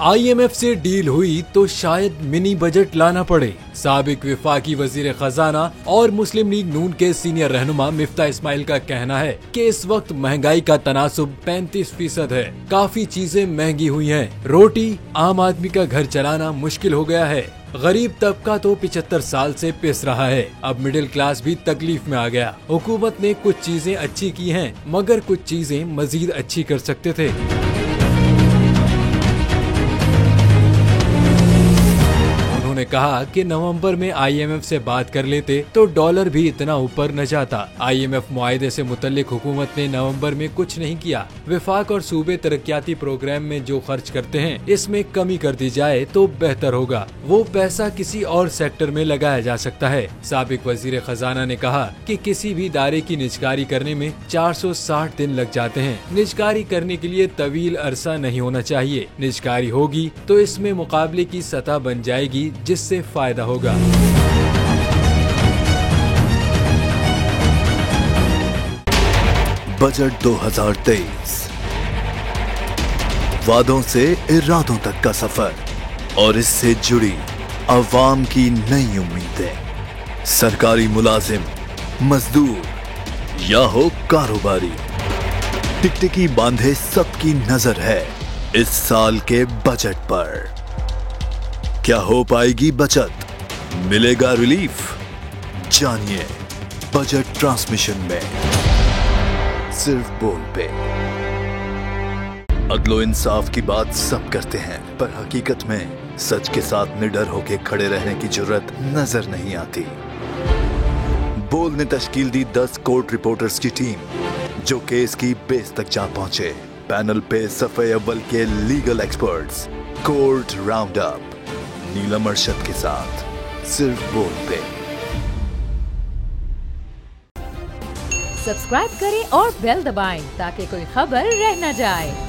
IMF से deal हुई तो शायद मिनी बजट लाना पड़े। साबिक विफाकी वजीर खजाना और मुस्लिम लीग नून के सीनियर रहनुमा मिफ्ता इस्माइल का कहना है कि इस वक्त महंगाई का तनासुब 35% है। काफी चीजें महंगी हुई हैं। रोटी आम आदमी का घर चलाना मुश्किल हो गया है। गरीब तबका तो 75 साल से पिस रहा है। अब मिडिल क्लास भी तकलीफ में आ गया। हुकूमत ने कुछ चीजें अच्छी की हैं, मगर कुछ चीजें मजीद अच्छी कर सकते थे। उन्होंने कहा कि नवंबर में IMF से बात कर लेते तो डॉलर भी इतना ऊपर न जाता। IMF मुआहदे से मुतल्लिक हुकूमत ने नवंबर में कुछ नहीं किया। विफाक और सूबे तरक्याती प्रोग्राम में जो खर्च करते हैं इसमें कमी कर दी जाए तो बेहतर होगा। वो पैसा किसी और सेक्टर में लगाया जा सकता है। साबिक वजीर खजाना ने कहा कि किसी भी दायरे की निजकारी करने में 460 दिन लग जाते हैं। निजकारी करने के लिए तवील अरसा नहीं होना चाहिए। निजकारी होगी तो इसमें मुकाबले की सतह बन जाएगी, जिससे फायदा होगा। बजट 2023 वादों से इरादों तक का सफर और इससे जुड़ी अवाम की नई उम्मीदें। सरकारी मुलाजिम, मजदूर या हो कारोबारी, टिकटिकी बांधे सबकी नजर है इस साल के बजट पर। क्या हो पाएगी बचत? मिलेगा रिलीफ? जानिए बजट ट्रांसमिशन में, सिर्फ बोल पे। अदलो इंसाफ की बात सब करते हैं, पर हकीकत में सच के साथ निडर होके खड़े रहने की जरूरत नजर नहीं आती। बोल ने तश्कील दी 10 कोर्ट रिपोर्टर्स की टीम, जो केस की बेस तक जा पहुंचे। पैनल पे सफे अव्वल के legal experts, court round up, Neelam Arshad के साथ, सिर्फ बोल पे। सब्सक्राइब करें और बेल दबाएं ताकि कोई खबर रह न जाए।